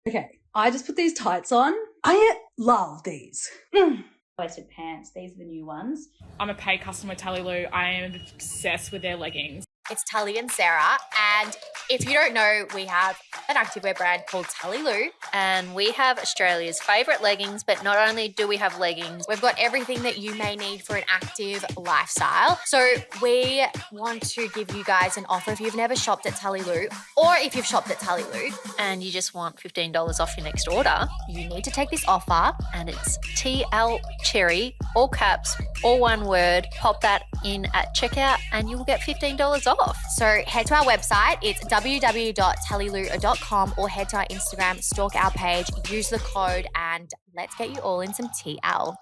Okay, I just put these tights on. I love these. Waisted pants, these are the new ones. I'm a paid customer with Tally Lou. I am obsessed with their leggings. It's Tally and Sarah, and if you don't know, we have an activewear brand called Tally Lou. And we have Australia's favourite leggings, but not only do we have leggings, We've got everything that you may need for an active lifestyle. So we want to give you guys an offer if you've never shopped at Tally Lou, or if you've shopped at Tally Lou and you just want $15 off your next order, you need to take this offer. and it's TL Cherry, all caps, all one word. Pop that in at checkout and you will get $15 off. So head to our website, it's www.tallyloo.com, or head to our Instagram, stalk our page, use the code, and let's get you all in some TL.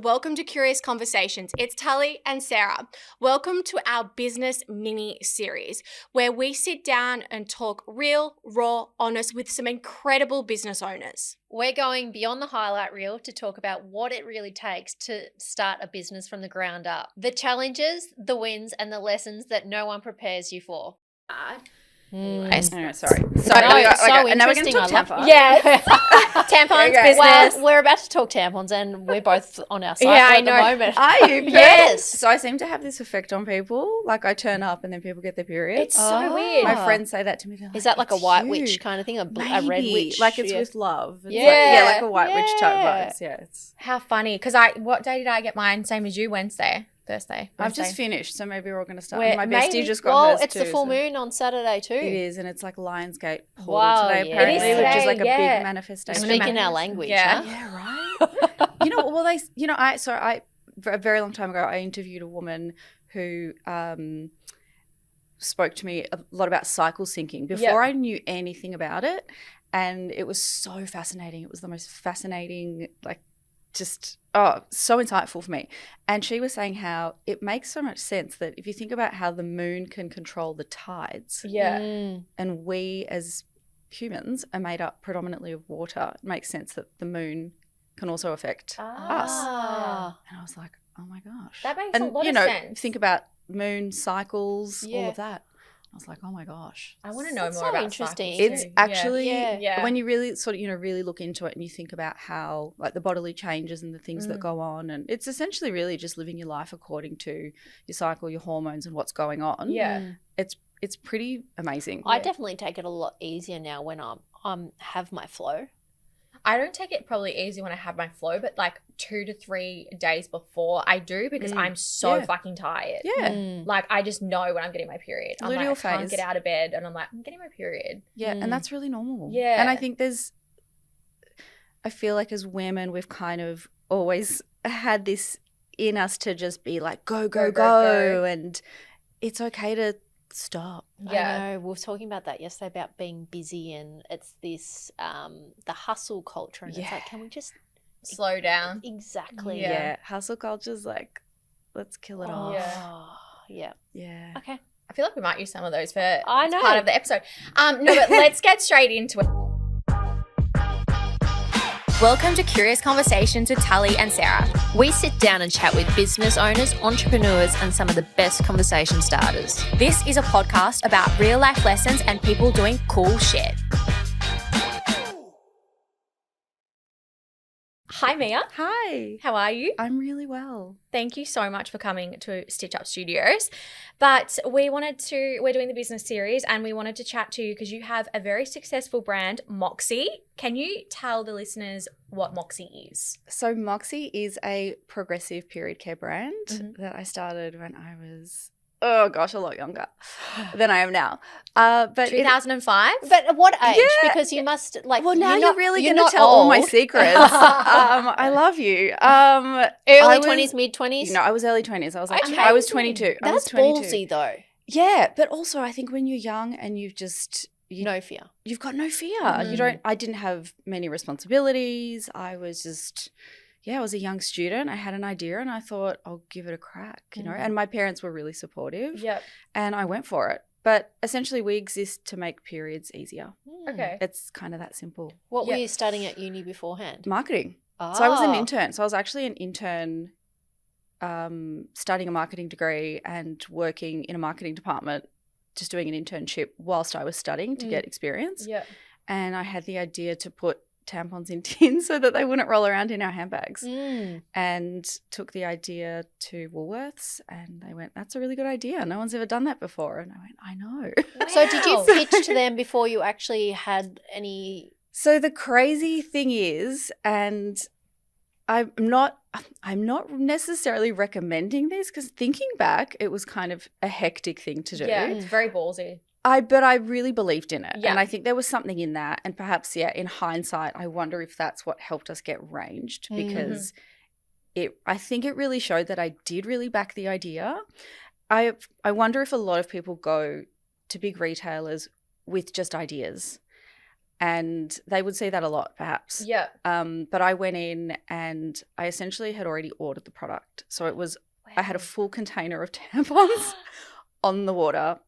Welcome to Curious Conversations. It's Tally and Sarah. Welcome to our business mini series where we sit down and talk real, raw, honest with some incredible business owners. We're going beyond the highlight reel to talk about what it really takes to start a business from the ground up. The challenges, the wins, and the lessons that no one prepares you for. Anyways. Anyway, sorry. So now we're going interesting. to talk tampons. Yes. Tampons Okay. business. Well, we're about to talk tampons and we're both on our cycle Yeah, I at the know. moment. Are you? Yes. So I seem to have this effect on people. Like I turn up and then people get their periods. It's so weird. My friends say that to me. They're Is that like a "It's white you." witch kind of thing? A red Maybe. witch? Like it's Yeah. with love. It's Yeah. like a white witch type Yeah. vibes. Yeah. It's. How funny. Because what day did I get mine? Same as you, Thursday. I've just finished, so maybe we're all going to start. Where- My bestie maybe. just got Well, hers it's the too, full so- moon on Saturday too. It is, and it's like Lionsgate portal Wow, today yeah. apparently, It is which is today, like a yeah. big manifestation. Speaking our language, Yeah. huh? Yeah, right. A very long time ago, I interviewed a woman who spoke to me a lot about cycle syncing before I knew anything about it, and it was so fascinating. It was the most fascinating, so insightful for me. And she was saying how it makes so much sense that if you think about how the moon can control the tides, and we as humans are made up predominantly of water, it makes sense that the moon can also affect us. And I was like, oh my gosh. That makes a lot you of know, sense. think about moon cycles, all Yeah. of that. I was like, oh my gosh. I want to know That's more so about interesting. cycles It's too. actually Yeah. when you really sort of, really look into it and you think about how like the bodily changes and the things that go on, and it's essentially really just living your life according to your cycle, your hormones and what's going on. Yeah. It's pretty amazing. I definitely take it a lot easier now when I'm have my flow. I don't take it probably easy when I have my flow, but like 2 to 3 days before I do, because I'm so Yeah. fucking tired. Yeah. Like I just know when I'm getting my period. I'm like, Luteal I can't phase. get out of bed, and I'm like, I'm getting my period. Yeah, and that's really normal. Yeah. And I think I feel like as women, we've kind of always had this in us to just be like, go, go, go. And it's okay to stop. Yeah. I know. We were talking about that yesterday about being busy, and it's this the hustle culture, and it's like, can we just Slow down. exactly? Yeah. Hustle culture's like, let's kill it off. Yeah. Oh, yeah. Yeah. Okay. I feel like we might use some of those for I as know. part of the episode. No, but let's get straight into it. Welcome to Curious Conversations with Tally and Sarah. We sit down and chat with business owners, entrepreneurs, and some of the best conversation starters. This is a podcast about real life lessons and people doing cool shit. Hi, Mia. Hi. How are you? I'm really well. Thank you so much for coming to Stitch Up Studios. But we're doing the business series, and we wanted to chat to you because you have a very successful brand, Moxie. Can you tell the listeners what Moxie is? So Moxie is a progressive period care brand that I started when I was, a lot younger than I am now. But 2005? But at what age? Yeah. Because you must like. Well, now you're really going to not tell all my old. secrets. I love you. I Early was- 20s, mid 20s. No, I was early 20s. I was like, Okay. I was 22. I was That's 22. ballsy though. Yeah, but also I think when you're young and you've No fear. you've got no fear. I didn't have many responsibilities. I was just, I was a young student. I had an idea and I thought I'll give it a crack, and my parents were really supportive. Yep. And I went for it. But essentially we exist to make periods easier. Okay. It's kind of that simple. What were Yeah. you studying at uni beforehand? Marketing. Oh. So I was an intern. So I was actually an intern studying a marketing degree and working in a marketing department just doing an internship whilst I was studying to get experience. Yeah. And I had the idea to put tampons in tins so that they wouldn't roll around in our handbags. And took the idea to Woolworths, and they went, "That's a really good idea. No one's ever done that before." And I went, "I know." Wow. So did you pitch to them before you actually had any? So the crazy thing is, and I'm not necessarily recommending this, because thinking back, it was kind of a hectic thing to do. Yeah, it's very ballsy. But I really believed in it. Yeah. And I think there was something in that. And perhaps, in hindsight, I wonder if that's what helped us get ranged, because I think it really showed that I did really back the idea. I wonder if a lot of people go to big retailers with just ideas, and they would see that a lot perhaps. Yeah. But I went in and I essentially had already ordered the product. So it was, I had a full container of tampons on the water,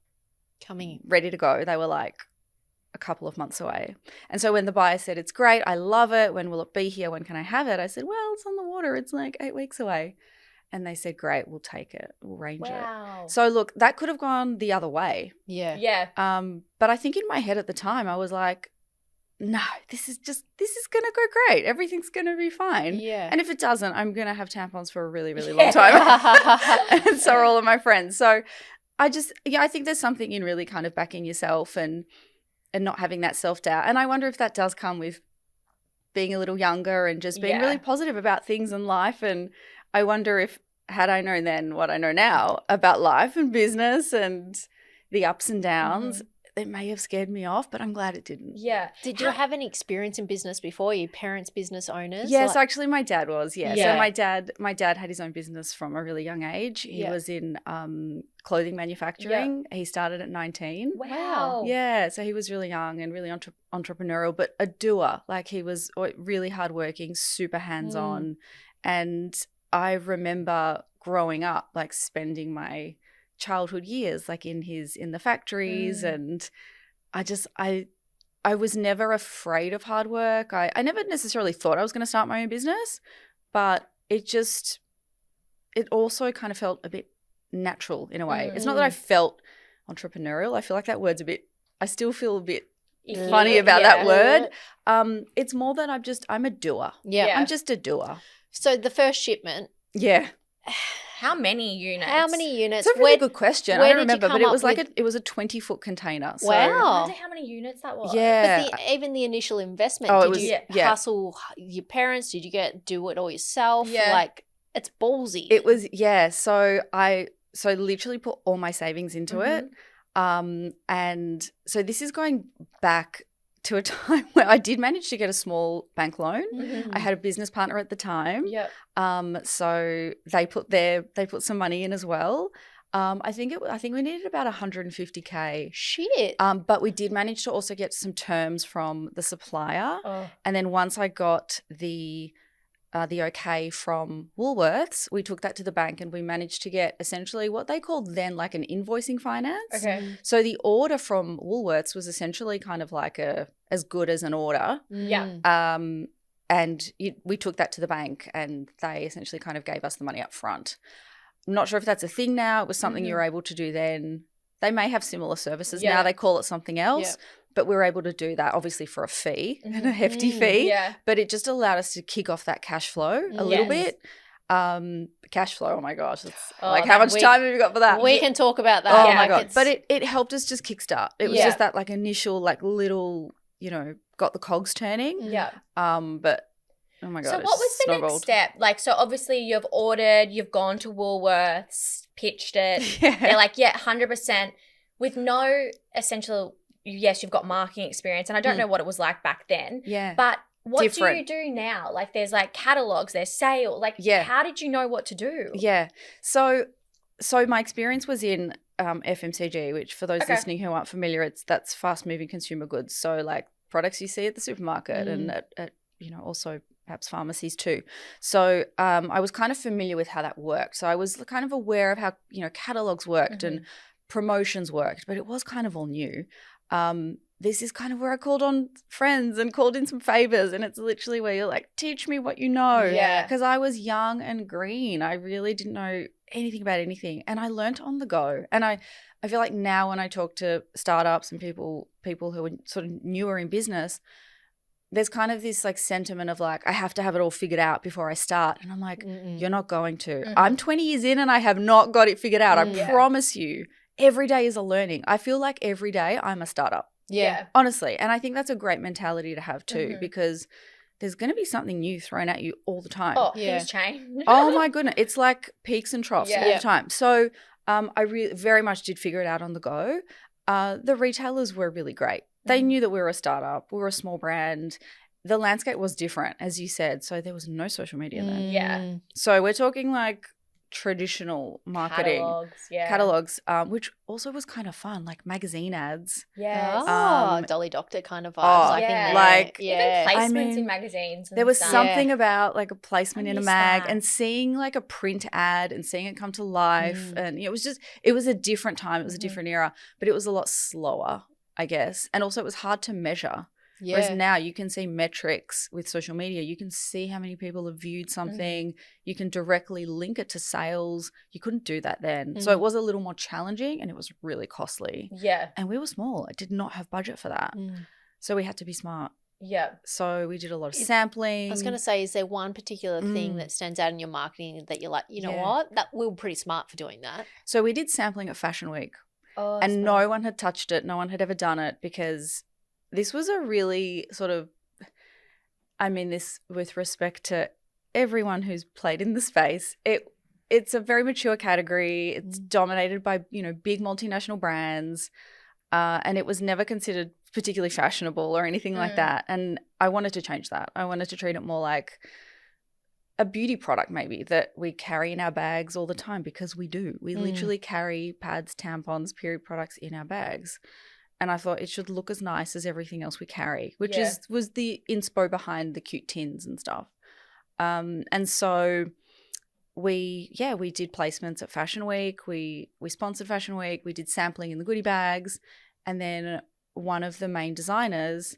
Coming ready to go. They were like a couple of months away. And so when the buyer said, "It's great, I love it, when will it be here, when can I have it?" I said, "Well, it's on the water, it's like 8 weeks away." And they said, "Great, we'll take it, we'll range it." So look, that could have gone the other way. Yeah. But I think in my head at the time I was like, no, this is going to go great. Everything's going to be fine. Yeah. And if it doesn't, I'm going to have tampons for a really, really long time. And so are all of my friends. So I think there's something in really kind of backing yourself and not having that self-doubt. And I wonder if that does come with being a little younger and just being really positive about things in life. And I wonder if, had I known then what I know now about life and business and the ups and downs, it may have scared me off, but I'm glad it didn't. Yeah. Did you have any experience in business before? Your parents business owners? Yes, actually my dad was, So my dad had his own business from a really young age. He was in clothing manufacturing. He started at 19. Wow. Yeah, so he was really young and really entrepreneurial, but a doer. Like, he was really hardworking, super hands-on. And I remember growing up, like, spending my childhood years like in the factories, and I was never afraid of hard work. I never necessarily thought I was going to start my own business, but it also kind of felt a bit natural in a way. It's not that I felt entrepreneurial. I feel like that word's I still feel a bit funny about that word. It's more that I'm a doer. Yeah. I'm just a doer. So the first shipment. Yeah. How many units? It's a really good question. I don't remember, but it was it was a 20-foot container. So. Wow. I wonder how many units that was. Yeah. But even the initial investment, did you hustle your parents? Did you do it all yourself? Yeah. Like, it's ballsy. It was, So I literally put all my savings into it. And so this is going back to a time where I did manage to get a small bank loan. I had a business partner at the time. So they put some money in as well. I think we needed about 150K. Shit. But we did manage to also get some terms from the supplier. And then once I got the okay from Woolworths, we took that to the bank and we managed to get essentially what they called then like an invoicing finance. Okay. So the order from Woolworths was essentially kind of like as good as an order. Yeah. And we took that to the bank and they essentially kind of gave us the money up front. I'm not sure if that's a thing now. It was something you were able to do then. They may have similar services now. They call it something else. But we were able to do that obviously for a fee and a hefty fee. Yeah. But it just allowed us to kick off that cash flow a little bit. Cash flow, oh my gosh. Like, how much time have you got for that? We can talk about that. Oh my God. But it helped us just kickstart. It was just that like initial like little, got the cogs turning. Yeah. But oh my God. So what was the next step? Like, so obviously you've ordered, you've gone to Woolworths, pitched it. They're like, 100% with no essential, yes, you've got marketing experience. And I don't know what it was like back then. Yeah. But what do you do now? Like, there's like catalogs, there's sale. Like, how did you know what to do? Yeah. So my experience was in FMCG, which for those listening who aren't familiar, that's fast moving consumer goods. So like products you see at the supermarket and at also perhaps pharmacies too. So I was kind of familiar with how that worked. So I was kind of aware of how, catalogs worked and promotions worked, but it was kind of all new. This is kind of where I called on friends and called in some favors, and it's literally where you're like, teach me what you know. Yeah. Because I was young and green. I really didn't know anything about anything. And I learnt on the go. And I feel like now when I talk to startups and people who are sort of newer in business, there's kind of this like sentiment of like, I have to have it all figured out before I start. And I'm like, you're not going to. I'm 20 years in and I have not got it figured out. I promise you, every day is a learning. I feel like every day I'm a startup. Yeah. Honestly. And I think that's a great mentality to have too, because there's going to be something new thrown at you all the time. Oh, things change. Oh my goodness. It's like peaks and troughs all the time. So I very much did figure it out on the go. The retailers were really great. They knew that we were a startup. We were a small brand. The landscape was different, as you said. So there was no social media then. Yeah. So we're talking like traditional marketing. Catalogs, which also was kind of fun, like magazine ads. Yes. Dolly Doctor kind of vibes. Even placements in magazines. And there was stuff. something about like a placement in a mag that. and seeing like a print ad and seeing it come to life. And it was a different time. It was a different era, but it was a lot slower, I guess. And also it was hard to measure. Yeah. Whereas now you can see metrics with social media. You can see how many people have viewed something. You can directly link it to sales. You couldn't do that then. So it was a little more challenging and it was really costly. Yeah. And we were small. I did not have budget for that. So we had to be smart. Yeah. So we did a lot of sampling. I was going to say, is there one particular thing that stands out in your marketing that you're like, you know what? That we were pretty smart for doing that. So we did sampling at Fashion Week. Oh, and smart. No one had touched it. No one had ever done it because this was a really sort of, I mean this with respect to everyone who's played in the space, it's a very mature category. It's dominated by, big multinational brands, and it was never considered particularly fashionable or anything like that. And I wanted to change that. I wanted to treat it more like a beauty product maybe that we carry in our bags all the time, because we do. We literally carry pads, tampons, period products in our bags. And I thought it should look as nice as everything else we carry, which was the inspo behind the cute tins and stuff. And so we did placements at Fashion Week. We sponsored Fashion Week. We did sampling in the goodie bags. And then one of the main designers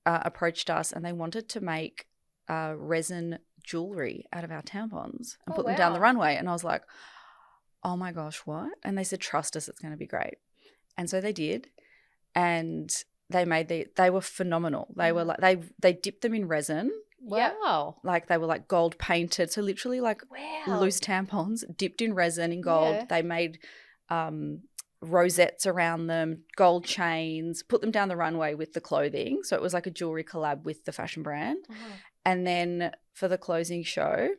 approached us and they wanted to make resin jewelry out of our tampons and put them down the runway. And I was like, oh my gosh, what? And they said, trust us, it's going to be great. And so they did. And they were phenomenal. They were like, they dipped them in resin. Wow. Like they were like gold painted. So literally like loose tampons dipped in resin in gold. Yeah. They made rosettes around them, gold chains, put them down the runway with the clothing. So it was like a jewelry collab with the fashion brand. And then for the closing show,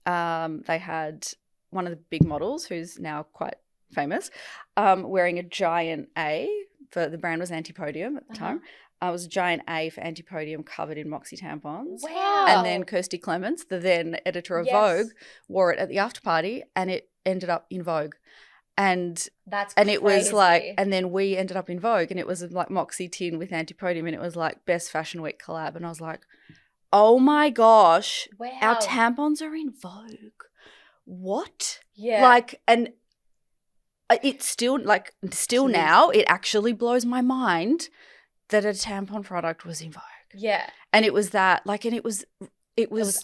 they had one of the big models who's now quite famous, wearing a giant A. For the brand was Antipodium at the time. It was a giant A for Antipodium covered in Moxie tampons. Wow. And then Kirsty Clements, the then editor of Vogue, wore it at the after party and it ended up in Vogue. And that's and crazy. It was like, and then we ended up in Vogue and it was like Moxie tin with Antipodium and it was like best Fashion Week collab. And I was like, oh my gosh, our tampons are in Vogue. What? Yeah. Like, and it's still now, it actually blows my mind that a tampon product was in Vogue. Yeah. And it was that, like, and it was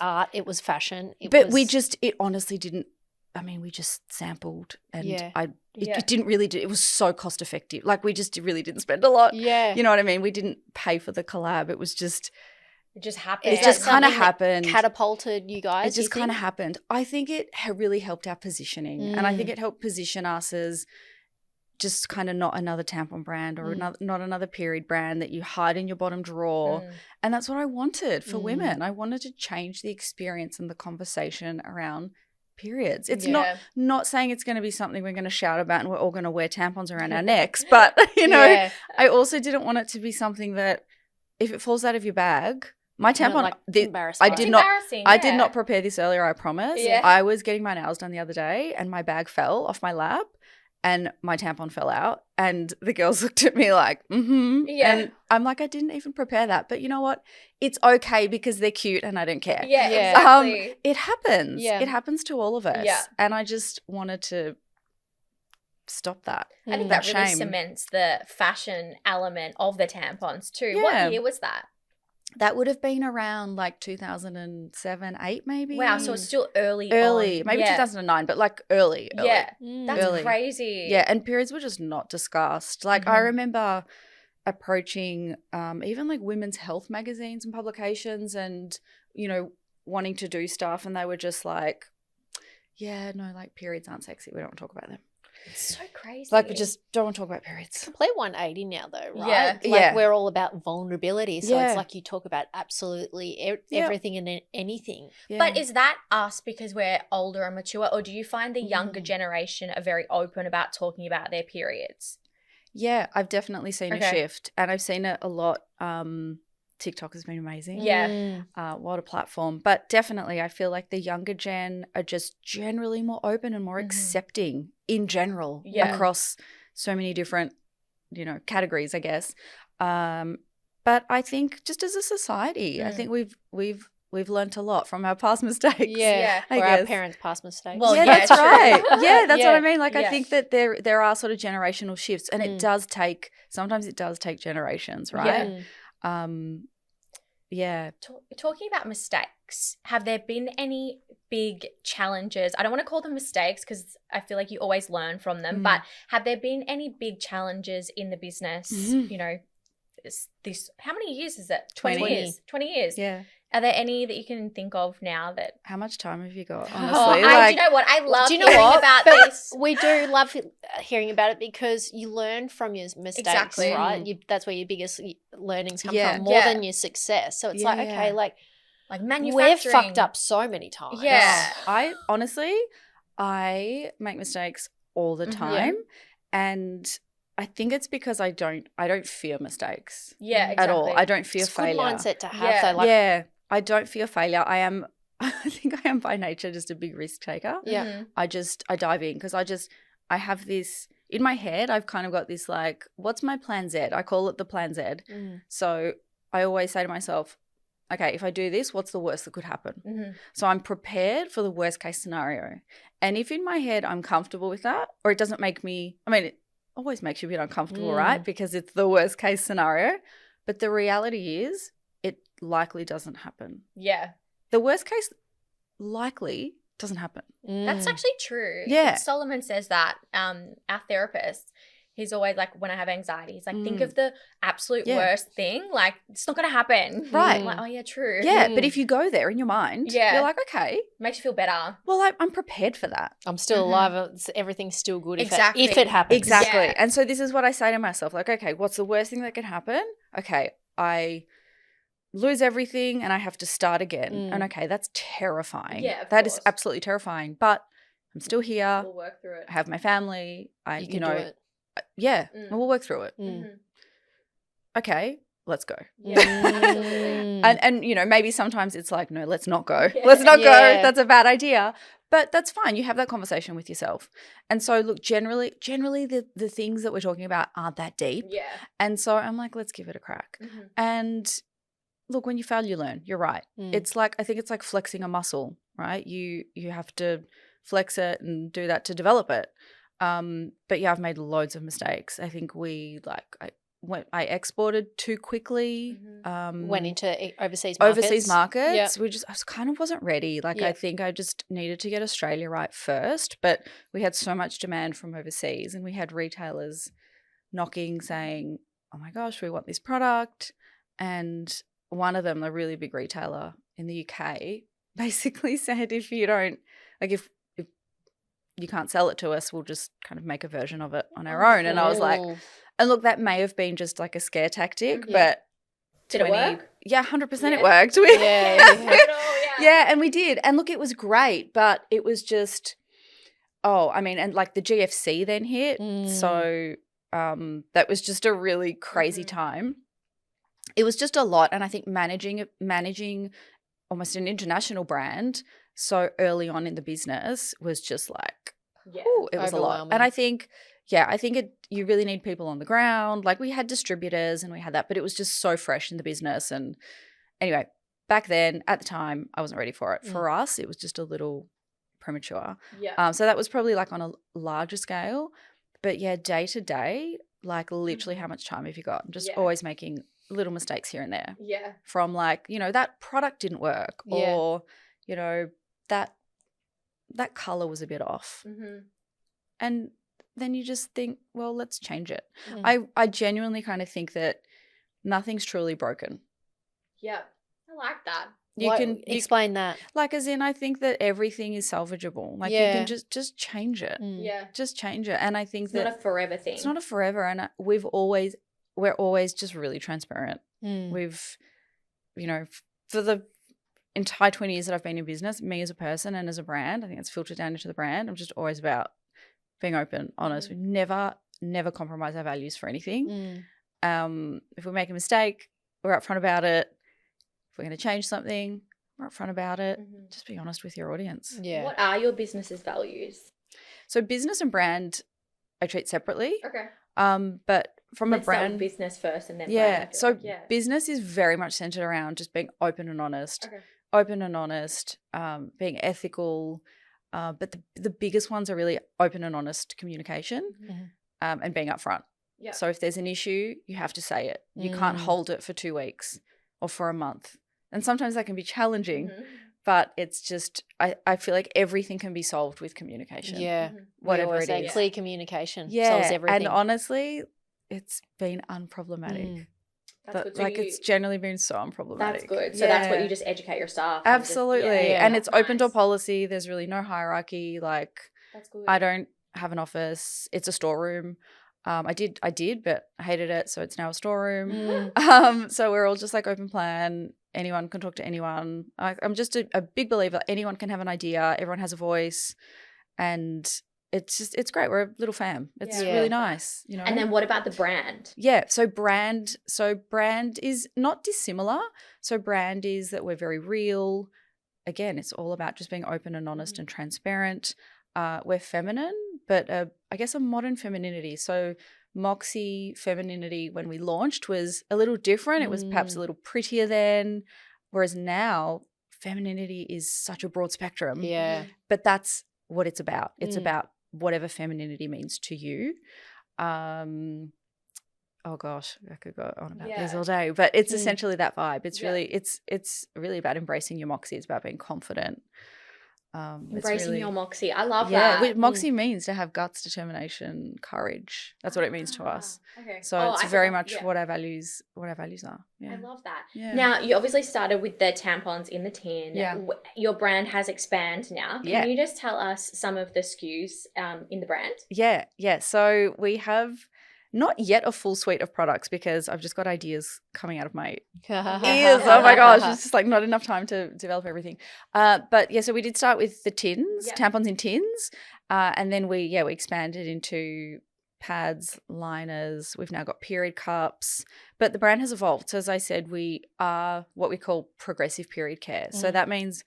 art, it was fashion. It honestly didn't, I mean, we just sampled and it didn't really it was so cost effective. Like we just really didn't spend a lot. Yeah. You know what I mean? We didn't pay for the collab. It was just. It just happened. It just kind of happened. Catapulted you guys. It just kind of happened. I think it really helped our positioning. And I think it helped position us as just kind of not another tampon brand or not another period brand that you hide in your bottom drawer. And that's what I wanted for women. I wanted to change the experience and the conversation around periods. It's not saying it's going to be something we're going to shout about and we're all going to wear tampons around our necks. But, I also didn't want it to be something that if it falls out of your bag, my tampon, I did not prepare this earlier, I promise. Yeah. I was getting my nails done the other day and my bag fell off my lap and my tampon fell out and the girls looked at me like, Yeah. And I'm like, I didn't even prepare that. But you know what? It's okay because they're cute and I don't care. Yeah, exactly. It happens. Yeah. It happens to all of us. Yeah. And I just wanted to stop that. I think that really cements the fashion element of the tampons too. Yeah. What year was that? That would have been around like 2007, 8 maybe. Wow, so it's still early on. Maybe 2009, but like early. Yeah, that's early. crazy. Yeah, and periods were just not discussed. Like I remember approaching even like women's health magazines and publications and, you know, wanting to do stuff, and they were just like, yeah, no, like periods aren't sexy. We don't want to talk about them. It's so crazy. Like we just don't want to talk about periods. Complete 180 now though, Yeah. right? Like we're all about vulnerability. So it's like you talk about absolutely everything and anything. Yeah. But is that us because we're older and mature, or do you find the younger generation are very open about talking about their periods? Yeah, I've definitely seen a shift, and I've seen it a lot. TikTok has been amazing. Yeah. What a platform. But definitely I feel like the younger gen are just generally more open and more accepting in general across so many different, you know, categories, I guess. But I think just as a society, I think we've learnt a lot from our past mistakes. Yeah. I or guess. our parents' past mistakes. Well, That's right. Yeah, that's what I mean. Like I Yeah. think that there are sort of generational shifts, and it does take generations, right? Talking about mistakes, have there been any big challenges? I don't want to call them mistakes because I feel like you always learn from them, but have there been any big challenges in the business? You know, this how many years is it? 20 years. 20 years. Yeah. Are there any that you can think of now that? How much time have you got? Oh, Honestly, do you know what? I love Do you know hearing what? about But this. we do love hearing about it because you learn from your mistakes, Exactly. right? That's where your biggest learnings come Yeah. from, more than your success. So it's like, Yeah. okay, like Manufacturing. we've fucked up so many times. Yeah. I make mistakes all the time, and I think it's because I don't fear mistakes. Yeah, exactly. At all. I don't fear It's a good failure. mindset to have. Yeah. Though. Like, Yeah, I don't fear failure. I think I am by nature just a big risk taker. Yeah. I dive in because I have this in my head. I've kind of got this like, what's my plan Z? I call it the plan Z. So I always say to myself, okay, if I do this, what's the worst that could happen? So I'm prepared for the worst case scenario. And if in my head I'm comfortable with that, or it doesn't make me, it always makes you a bit uncomfortable, right? Because it's the worst case scenario. But the reality is it likely doesn't happen. Yeah. The worst case likely doesn't happen. That's actually true. Yeah. Solomon says that, our therapist, he's always like, when I have anxiety, he's like, think of the absolute worst thing. Like, it's not going to happen. Right. I'm like, oh, yeah, true. Yeah, but if you go there in your mind, you're like, okay. Makes you feel better. Well, I'm prepared for that. I'm still alive. Everything's still good Exactly. if it happens. Exactly. Yeah. And so this is what I say to myself, like, okay, what's the worst thing that could happen? Okay, I lose everything and I have to start again. And okay, that's terrifying. Yeah, of That course. is absolutely terrifying. But I'm still here. We'll work through it. I have my family. You can do it. Yeah, and we'll work through it. Okay, let's go. Yeah, absolutely. And you know, maybe sometimes it's like, no, let's not go. Let's not go. That's a bad idea. But that's fine. You have that conversation with yourself. And so look, generally the things that we're talking about aren't that deep. Yeah. And so I'm like, let's give it a crack. And look, when you fail, you learn. You're right. It's like, I think it's like flexing a muscle, right? You have to flex it and do that to develop it. But yeah, I've made loads of mistakes. I think I exported too quickly. Went into overseas markets. Yep. I kind of wasn't ready. Like I think I just needed to get Australia right first. But we had so much demand from overseas, and we had retailers knocking saying, "Oh my gosh, we want this product." And one of them, a really big retailer in the UK, basically said, "If you don't if you can't sell it to us, we'll just kind of make a version of it on our own." And I was like, and look, that may have been just like a scare tactic, but did it work? Yeah, 100% it worked. Yeah, and we did. And look, it was great, but it was just, and like the GFC then hit. So that was just a really crazy time. It was just a lot. And I think managing almost an international brand so early on in the business was just like, it was a lot. And I think you really need people on the ground. Like we had distributors and we had that, but it was just so fresh in the business. And anyway, back then at the time, I wasn't ready for it. For us, it was just a little premature. Yeah. So that was probably like on a larger scale. But yeah, day to day, like literally how much time have you got? I'm just always making little mistakes here and there. Yeah. From like, you know, that product didn't work or, you know, that color was a bit off. Mm-hmm. And then you just think, well, let's change it. Mm. I genuinely kind of think that nothing's truly broken. Yeah. I like that. You can explain that. Like, as in, I think that everything is salvageable. Like, you can just change it. Yeah. Just change it. And I think It's that not a forever thing. it's not a forever. And we're always just really transparent. We've, you know, for the entire 20 years that I've been in business, me as a person and as a brand, I think it's filtered down into the brand. I'm just always about being open, honest. We never compromise our values for anything. If we make a mistake, we're upfront about it. If we're going to change something, we're upfront about it. Just be honest with your audience. Yeah. What are your business's values? So business and brand I treat separately. Okay. But from Let's a brand, start with business first and then yeah. brand, So like. business is very much centered around just being open and honest. Okay. Open and honest, being ethical. But the biggest ones are really open and honest communication and being upfront. Yeah. So if there's an issue, you have to say it. You can't hold it for 2 weeks or for a month. And sometimes that can be challenging, but it's just, I feel like everything can be solved with communication. Yeah. Whatever it is. Clear communication Yeah. solves everything. And honestly, it's been unproblematic. That's good. So Like, it's generally been so unproblematic. That's good. So that's what you just educate your staff. Absolutely. Yeah. And it's open door Nice. policy. There's really no hierarchy. Like, That's good. I don't have an office. It's a storeroom. I did, but I hated it. So it's now a storeroom. So we're all just like open plan. Anyone can talk to anyone. I'm just a big believer. Anyone can have an idea. Everyone has a voice. And it's great. We're a little fam. It's really nice, you know. And then what about the brand? Yeah, so brand is not dissimilar. So brand is that we're very real. Again, it's all about just being open and honest and transparent. We're feminine, but I guess a modern femininity. So Moxie femininity when we launched was a little different. It was perhaps a little prettier then, whereas now femininity is such a broad spectrum. Yeah. But that's what it's about. It's about whatever femininity means to you. Oh gosh, I could go on about this all day, but it's essentially that vibe. It's really, it's really about embracing your Moxie. It's about being confident. Embracing your Moxie. I love that. that. Moxie means to have guts, determination, courage. That's what it means to us. Okay. So it's very much what our values are. Yeah. I love that. Yeah. Now, you obviously started with the tampons in the tin. Yeah. Your brand has expanded now. Can you just tell us some of the SKUs in the brand? Yeah. So we have not yet a full suite of products because I've just got ideas coming out of my ears. Oh my gosh, it's just like not enough time to develop everything. But yeah, so we did start with the tins, tampons in tins, and then we expanded into pads, liners. We've now got period cups, but the brand has evolved. So as I said, we are what we call progressive period care. So that means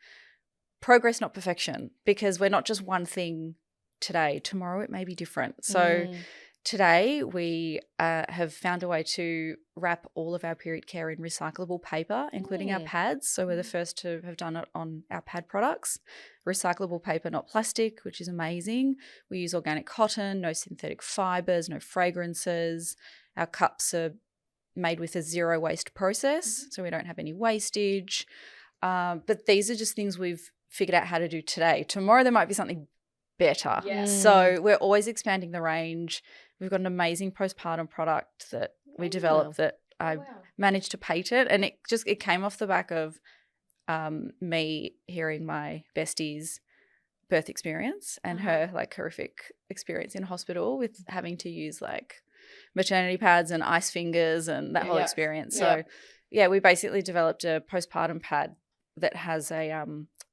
progress, not perfection, because we're not just one thing today. Tomorrow it may be different. So today we have found a way to wrap all of our period care in recyclable paper, including our pads. So we're the first to have done it on our pad products. Recyclable paper, not plastic, which is amazing. We use organic cotton, no synthetic fibers, no fragrances. Our cups are made with a zero waste process, so we don't have any wastage. But these are just things we've figured out how to do today. Tomorrow there might be something better. So we're always expanding the range. We've got an amazing postpartum product that we developed that I managed to patent, and it came off the back of me hearing my bestie's birth experience and her like horrific experience in hospital with having to use like maternity pads and ice fingers and that whole experience. So we basically developed a postpartum pad that has a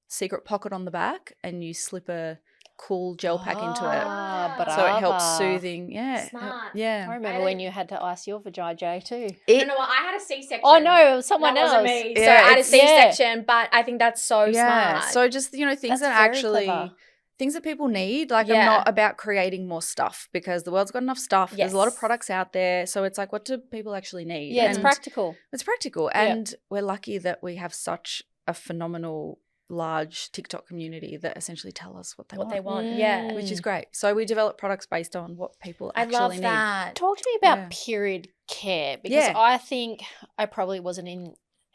secret pocket on the back, and you slip a cool gel pack into it, so it helps soothing. Smart. I remember when you had to ice your vajayjay too. No, I had a C-section. Oh no, it was someone that else. Wasn't me. So I had a C-section, but I think that's so smart. So just things That's that very actually clever. things that people need. Like I'm not about creating more stuff because the world's got enough stuff. There's a lot of products out there, so it's like, what do people actually need? Yeah, it's practical. It's practical, and we're lucky that we have such a phenomenal large TikTok community that essentially tell us what they want. Yeah. Which is great. So we develop products based on what people I actually love need. that. Talk to me about period care, because I think I probably it wasn't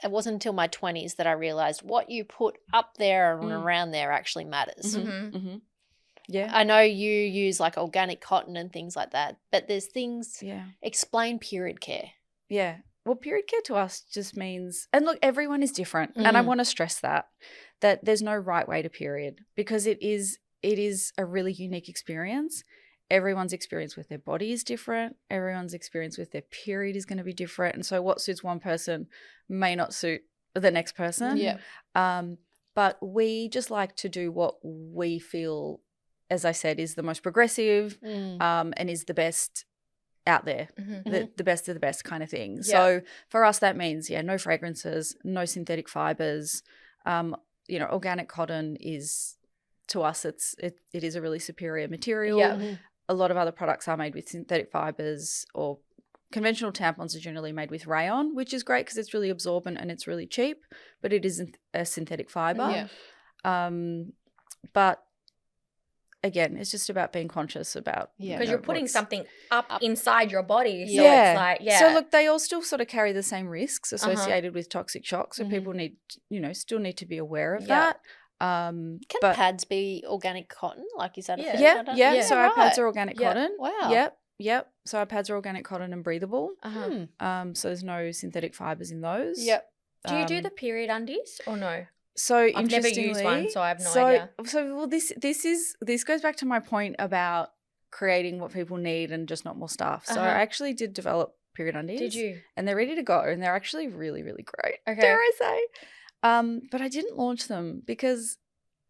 until my 20s that I realized what you put up there and around there actually matters. Yeah. I know you use like organic cotton and things like that, but there's things. Explain period care. Yeah. Well, period care to us just means, and look, everyone is different. And I want to stress that there's no right way to period, because it is a really unique experience. Everyone's experience with their body is different. Everyone's experience with their period is going to be different. And so what suits one person may not suit the next person. Yeah. But we just like to do what we feel, as I said, is the most progressive and is the best out there, the best of the best kind of thing. Yeah. So for us, that means, no fragrances, no synthetic fibers. Organic cotton is, to us, it is a really superior material. Yeah. A lot of other products are made with synthetic fibers, or conventional tampons are generally made with rayon, which is great because it's really absorbent and it's really cheap, but it isn't a synthetic fiber. Yeah. But again, it's just about being conscious about because you're putting something up inside your body. So it's like, So look, they all still sort of carry the same risks associated with toxic shock. So people need, still need to be aware of that. Can pads be organic cotton? Like, is that a thing? Yeah. So our pads are organic cotton. Wow. Yep. So our pads are organic cotton and breathable. So there's no synthetic fibers in those. Yep. Do you do the period undies or no? So I've never used one, so I have no idea. So this goes back to my point about creating what people need and just not more stuff. So I actually did develop period undies. Did you? And they're ready to go, and they're actually really, really great. Okay. Dare I say? But I didn't launch them because,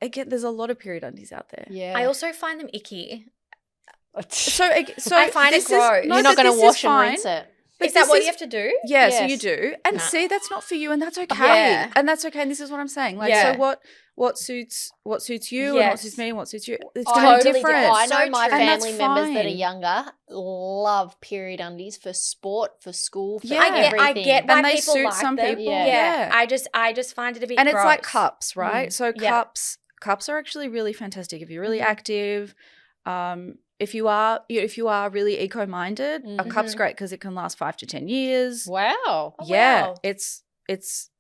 again, there's a lot of period undies out there. Yeah. I also find them icky. So I find it gross. You're not going to wash and rinse it. But is that what you have to do? Yeah, so you do. And see, that's not for you, and that's okay. Yeah. And that's okay. And this is what I'm saying. Like, so what suits you and what suits me and what suits you. It's going to be different. I know my family members that are younger love period undies for sport, for school, for everything. I get why and they people suit like some them. people. Yeah. I just find it a bit and gross. it's like cups, right? So cups are actually really fantastic if you're really active. If you are really eco-minded, a cup's great because it can last 5 to 10 years. Wow. Wow. It's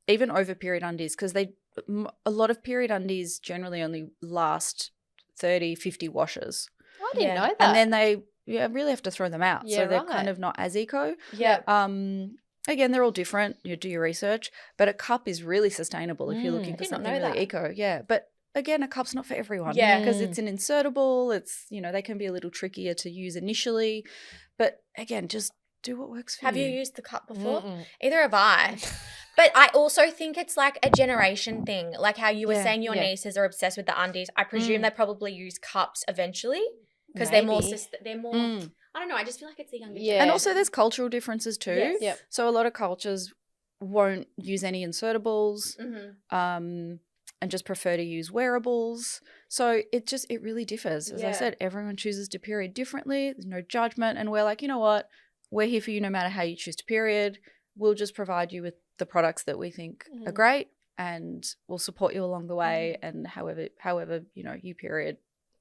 even over period undies, because a lot of period undies generally only last 30, 50 washes. I didn't know that. And then they really have to throw them out. So they're kind of not as eco. Yeah. Again, they're all different. You do your research, but a cup is really sustainable if you're looking for something really eco. Yeah, but again, a cup's not for everyone. Yeah. Because it's an insertable. It's, they can be a little trickier to use initially. But again, just do what works for you. Have you used the cup before? Either have I. But I also think it's like a generation thing. Like how you were saying your nieces are obsessed with the undies. I presume they probably use cups eventually because they're more I don't know. I just feel like it's the younger generation. And also there's cultural differences too. Yes. Yep. So a lot of cultures won't use any insertables. And just prefer to use wearables. So it really differs. As I said, everyone chooses to period differently. There's no judgment. And we're like, you know what? We're here for you no matter how you choose to period. We'll just provide you with the products that we think are great, and we'll support you along the way. And however, you period,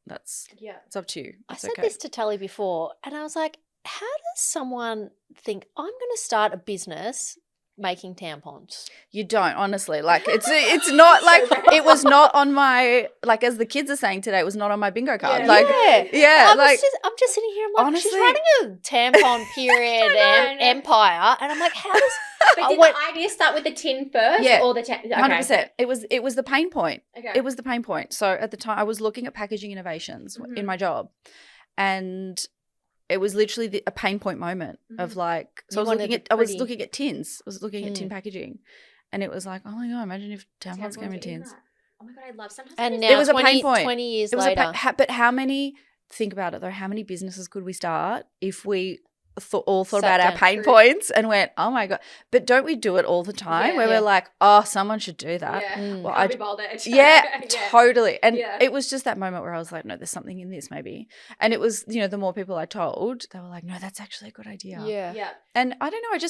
it's up to you. I said this to Tully before, and I was like, how does someone think, I'm going to start a business making tampons? You don't, honestly. Like it's not like it was not on my, like, as the kids are saying today, it was not on my bingo card. I'm just sitting here. I'm like, honestly, she's running a tampon period empire, and I'm like, how does? But did the idea start with the tin first? Yeah, or the 100%. It was the pain point. Okay. It was the pain point. So at the time, I was looking at packaging innovations in my job, and it was literally a pain point moment of like, so I was looking at tins. I was looking at tin packaging, and it was like, oh my God, imagine if tampons came in tins. Oh my God, I love sometimes. And now it was a pain point. 20 years later. But how many, think about it though, how many businesses could we start if we all thought Sat about our down. pain points and went, oh my God. But don't we do it all the time where we're like, oh, someone should do that? Yeah. Well, Can't be bothered. Yeah, totally. And Yeah. it was just that moment where I was like, no, there's something in this maybe. And it was, the more people I told, they were like, no, that's actually a good idea. Yeah. Yeah. And I don't know,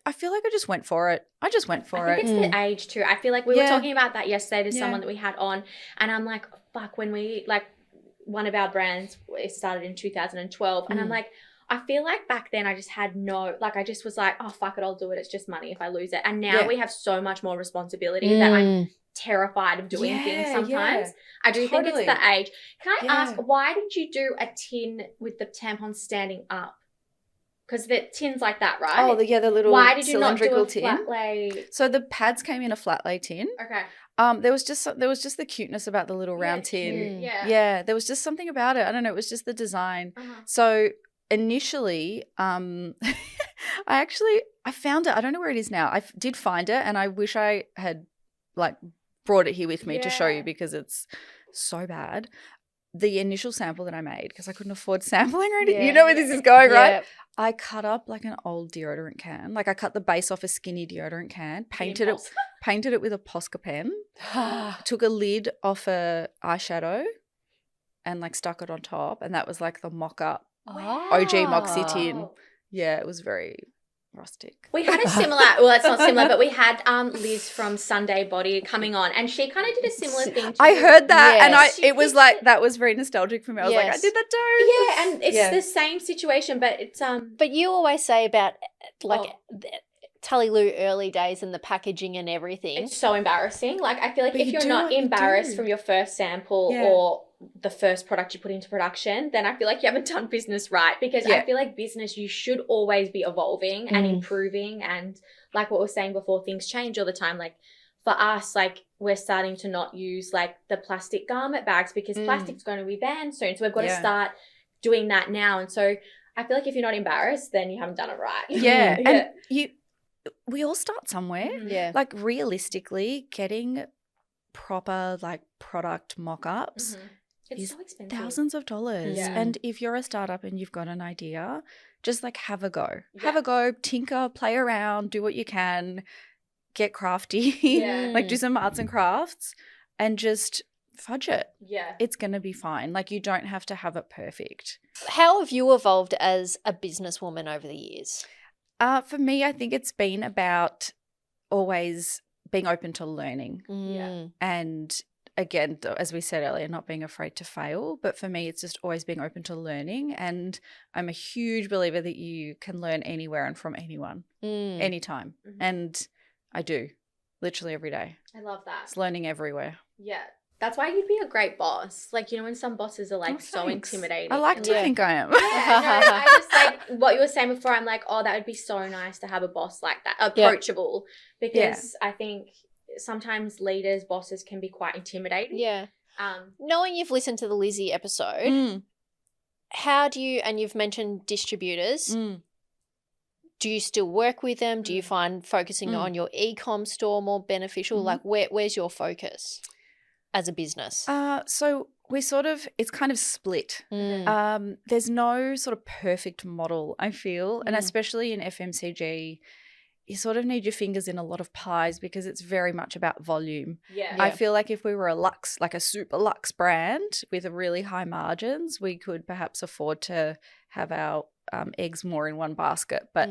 I feel like I just went for it. I just went for I think it. it's the age too. I feel like we were Yeah. talking about that yesterday to Yeah. someone that we had on, and I'm like, fuck, when we like one of our brands, it started in 2012, and I'm like, I feel like back then I just had I just was like, oh fuck it, I'll do it. It's just money if I lose it. And now we have so much more responsibility that I'm terrified of doing things sometimes. I do think it's the age. Can I ask, why did you do a tin with the tampons standing up? Because the tin's like that, right? Oh, the little why did you not do cylindrical a tin. flat lay? So the pads came in a flat lay tin. Okay. There was just the cuteness about the little round tin. Cute. Yeah. Yeah, there was just something about it. I don't know. It was just the design. Uh-huh. So initially, I found it. I don't know where it is now. I did find it, and I wish I had brought it here with me to show you because it's so bad. The initial sample that I made, because I couldn't afford sampling or anything. You know where this is going, right? I cut up like an old deodorant can. Like I cut the base off a skinny deodorant can, painted it with a Posca pen, took a lid off a eyeshadow and stuck it on top, and that was like the mock-up OG Moxie tin. Yeah, it was very rustic. We had a similar, well, it's not similar, but we had Liz from Sunday Body coming on, and she kind of did a similar thing. I heard that, Yes. and it was like, that was very nostalgic for me. I was like, I did that too. Yeah, and it's the same situation, but it's But you always say about Tully Lou early days and the packaging and everything. it's so embarrassing. Like I feel like But if you you're do not what you embarrassed do. from your first sample Yeah. or the first product you put into production, then I feel like you haven't done business right, because I feel like business, you should always be evolving and improving, and like what we were saying before, things change all the time. Like for us, we're starting to not use the plastic garment bags because plastic's going to be banned soon. So we've got to start doing that now. And so I feel like if you're not embarrassed, then you haven't done it right. Yeah. And we all start somewhere. Yeah. Realistically, getting proper product mock-ups It's is so expensive. thousands of dollars. Yeah. And if you're a startup and you've got an idea, just have a go. Yeah. Have a go, tinker, play around, do what you can, get crafty, Yeah. do some arts and crafts, and just fudge it. Yeah. It's going to be fine. You don't have to have it perfect. How have you evolved as a businesswoman over the years? For me, I think it's been about always being open to learning. Yeah. And again, as we said earlier, not being afraid to fail. But for me, it's just always being open to learning. And I'm a huge believer that you can learn anywhere and from anyone, anytime. And I do, literally every day. I love that. It's learning everywhere. Yeah. That's why you'd be a great boss. When some bosses are so Thanks. intimidating. I like to think I am. Yeah, no, I just what you were saying before, I'm like, oh, that would be so nice to have a boss like that, approachable. Because I think sometimes leaders, bosses can be quite intimidating. Yeah. Knowing you've listened to the Lizzie episode, how do you, and you've mentioned distributors, do you still work with them? Do you find focusing on your e-com store more beneficial? Where's your focus as a business? So we it's kind of split. There's no sort of perfect model, I feel. And especially in FMCG, you sort of need your fingers in a lot of pies because it's very much about volume. Yeah. I feel like if we were a super luxe brand with really high margins, we could perhaps afford to have our eggs more in one basket. But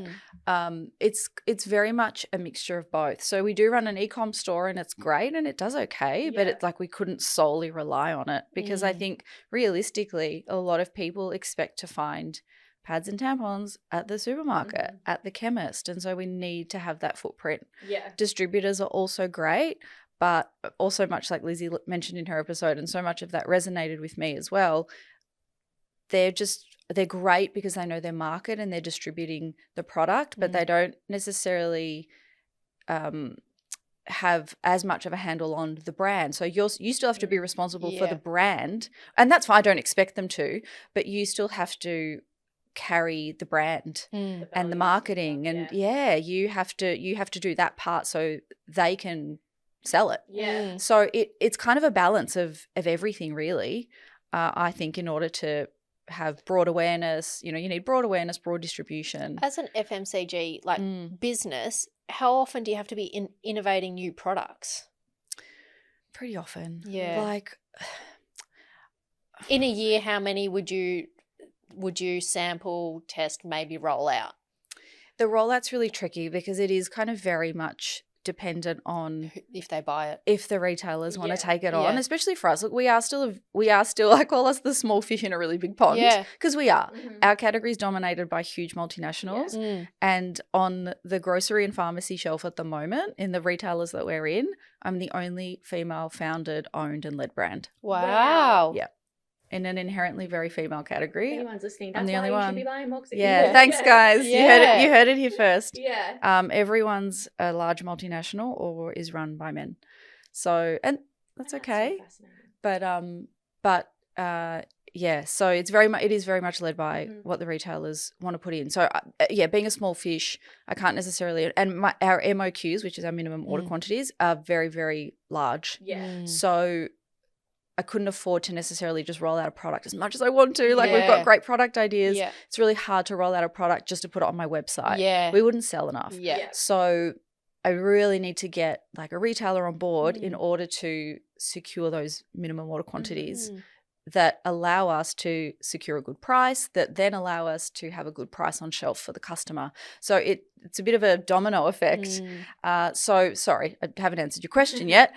it's very much a mixture of both. So we do run an e-com store and it's great and it does okay, but it's we couldn't solely rely on it because I think realistically a lot of people expect to find pads and tampons at the supermarket, at the chemist. And so we need to have that footprint. Yeah. Distributors are also great, but also much like Lizzie mentioned in her episode, and so much of that resonated with me as well, they're great because they know their market and they're distributing the product, but they don't necessarily have as much of a handle on the brand. So you still have to be responsible for the brand, and that's fine. I don't expect them to, but you still have to carry the brand and the marketing and you have to do that part so they can sell it. Yeah. So it's kind of a balance of everything really, I think, in order to have broad awareness. You need broad awareness, broad distribution. As an FMCG business, how often do you have to be innovating new products? Pretty often. Yeah. Like in a year, how many would you sample, test, maybe roll out? The rollout's really tricky because it is kind of very much dependent on if they buy it, if the retailers want to take it on, especially for us. Look, we are still I call us the small fish in a really big pond, because we are. Our category is dominated by huge multinationals, and on the grocery and pharmacy shelf at the moment, in the retailers that we're in, I'm the only female founded, owned and led brand. Wow. Yeah. In an inherently very female category. If anyone's listening, I'm that's the only why you one. should be buying Moxie. Yeah, thanks guys. Yeah. You heard it here first. Yeah. Everyone's a large multinational or is run by men. So, and that's okay. So so it is very much led by what the retailers want to put in. So being a small fish, I can't necessarily, and our MOQs, which is our minimum order quantities, are very, very large. Yeah. So I couldn't afford to necessarily just roll out a product as much as I want to. Like we've got great product ideas. Yeah. It's really hard to roll out a product just to put it on my website. Yeah. We wouldn't sell enough. Yeah. So I really need to get like a retailer on board in order to secure those minimum order quantities that allow us to secure a good price, that then allow us to have a good price on shelf for the customer. So it's a bit of a domino effect. So sorry, I haven't answered your question yet.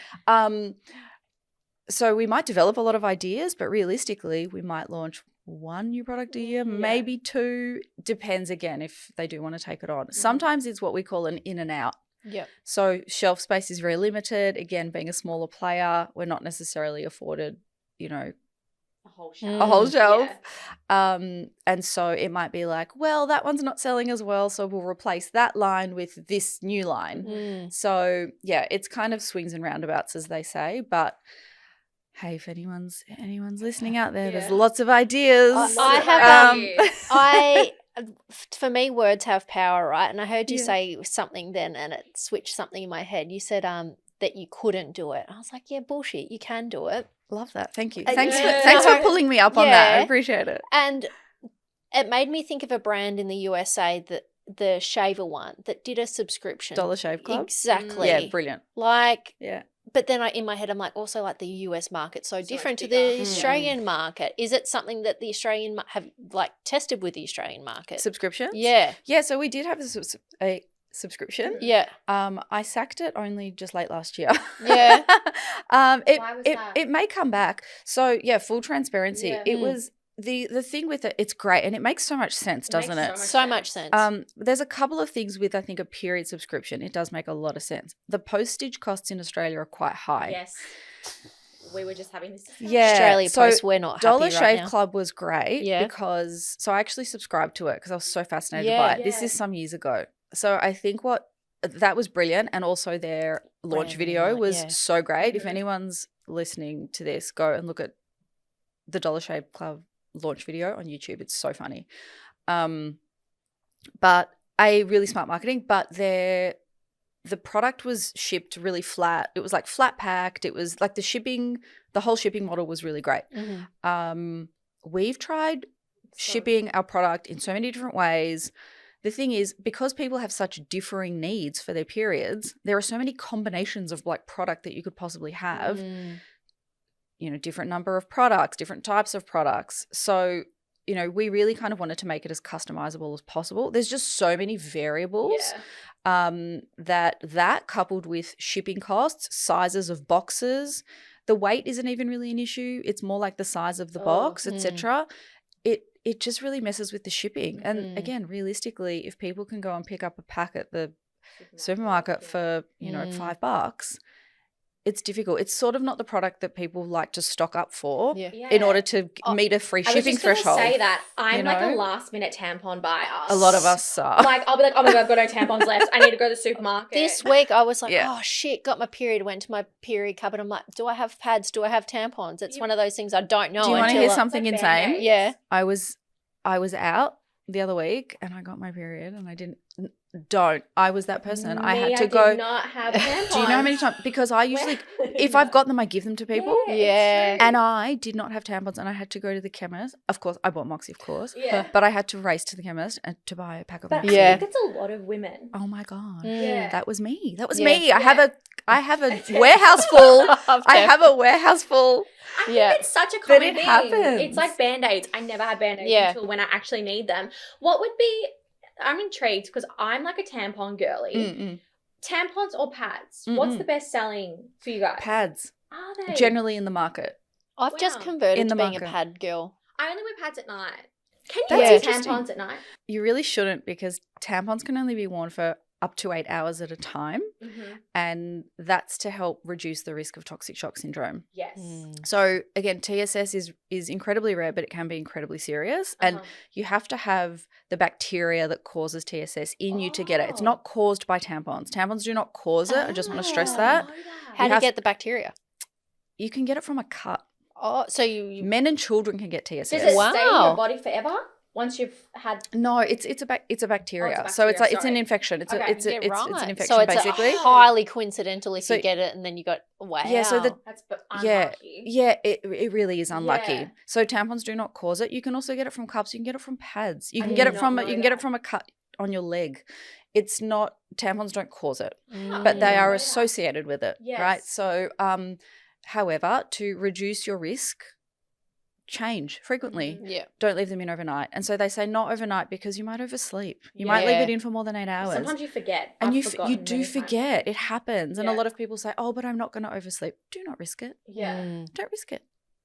So we might develop a lot of ideas, but realistically we might launch one new product a year, maybe two. Depends again if they do want to take it on. Sometimes it's what we call an in and out. Yep. So shelf space is very limited. Again, being a smaller player, we're not necessarily afforded, a whole shelf. Yeah. And so it might be like, well, that one's not selling as well, so we'll replace that line with this new line. So yeah, it's kind of swings and roundabouts, as they say, but hey, if anyone's listening out there, there's lots of ideas. For me, words have power, right? And I heard you say something then, and it switched something in my head. You said that you couldn't do it. I was like, yeah, bullshit, you can do it. Love that. Thank you. Thanks for pulling me up on that. I appreciate it. And it made me think of a brand in the USA, that the shaver one that did a subscription. Dollar Shave Club. Exactly. Yeah, brilliant. But then in my head, I'm like, also like the US market, so different to the Australian market. Is it something that the Australian have like tested with the Australian market? Subscriptions? Yeah. Yeah, so we did have a subscription. Yeah. I sacked it only just late last year. Yeah. Why was that? It may come back. So yeah, full transparency. Yeah. It was the thing with it, it's great and it makes so much sense, doesn't it? So much sense. There's a couple of things with, I think, a period subscription. It does make a lot of sense. The postage costs in Australia are quite high. Yes. We were just having this discussion. Yeah. Australia Post, we're not happy Dollar right Shave now. Club was great because, so I actually subscribed to it because I was so fascinated by it. This is some years ago. So I think that was brilliant, and also their launch video was so great. If anyone's listening to this, go and look at the Dollar Shave Club launch video on YouTube. It's so funny. But really smart marketing, but the product was shipped really flat. It was like flat packed. It was like the whole shipping model was really great. We've tried shipping our product in so many different ways. The thing is, because people have such differing needs for their periods, there are so many combinations of like product that you could possibly have. Different number of products, different types of products. So, we really kind of wanted to make it as customizable as possible. There's just so many variables that coupled with shipping costs, sizes of boxes, the weight isn't even really an issue. It's more like the size of the box, etc. It just really messes with the shipping. And again, realistically, if people can go and pick up a pack at the supermarket for, $5, it's difficult. It's sort of not the product that people like to stock up for in order to meet a free shipping threshold. I was just going to say that. I'm like a last minute tampon buyer. A lot of us are. Like, I'll be like, oh my God, I've got no tampons left. I need to go to the supermarket. This week I was like, oh shit, got my period, went to my period cupboard. I'm like, do I have pads? Do I have tampons? It's one of those things I don't know. Do you want to hear something insane? Yeah. I was out the other week and I got my period and I didn't. I was that person. I had Me, to go. Did not have tampons. Do you know how many times? Because I usually, if I've got them, I give them to people. Yeah. And I did not have tampons and I had to go to the chemist. Of course, I bought Moxie, of course. Yeah. But I had to race to the chemist and to buy a pack of But Moxie. I think it's a lot of women. Oh my God. Yeah. That was me. That was Yeah. me. I have a warehouse full. I have a warehouse full. I think Yeah. it's such a But common it thing. happens. It's like Band-Aids. I never had Band-Aids Yeah. until when I actually need them. What would be, I'm intrigued because I'm like a tampon girly. Mm-mm. Tampons or pads? What's Mm-mm. the best selling for you guys? Pads. Are they? Generally in the market. I've just Wow. converted In to the being a market. pad girl. I only wear pads at night. Can you That's wear interesting. tampons at night? You really shouldn't because tampons can only be worn for up to 8 hours at a time. Mm-hmm. And that's to help reduce the risk of toxic shock syndrome. Yes. So again, TSS is incredibly rare, but it can be incredibly serious. And you have to have the bacteria that causes TSS in you to get it. It's Oh. not caused by tampons. Tampons do not cause it. I just want to stress Oh, that. I know that. How do you have- get the bacteria? You can get it from a cut. Oh, so you Men and children can get TSS. Does it stay in Wow. your body forever once you've had? No, it's a bacteria. Oh, it's a So it's bacteria, it's an sorry. infection. It's Okay. it's Yeah, an right. infection so it's basically. highly coincidental if So- you get it and then you got wow. Yeah, so the- That's Yeah, unlucky. yeah, it really is unlucky. Yeah. So tampons do not cause it. You can also get it from cups. You can get it from pads. You I can did get it not from know you can get it that. from a cut on your leg. It's not tampons don't cause it, Mm. but they I are know that. associated with it, right? Yes. So, however, to reduce your risk, change frequently. Yeah. Don't leave them in overnight. And so they say not overnight because you might oversleep. You might leave Yeah. it in for more than 8 hours. Sometimes you forget. and I've you forgotten do many times. forget. It happens. And a Yeah. lot of people say, oh, but I'm not going to oversleep. Do not risk it. Yeah. Don't risk it.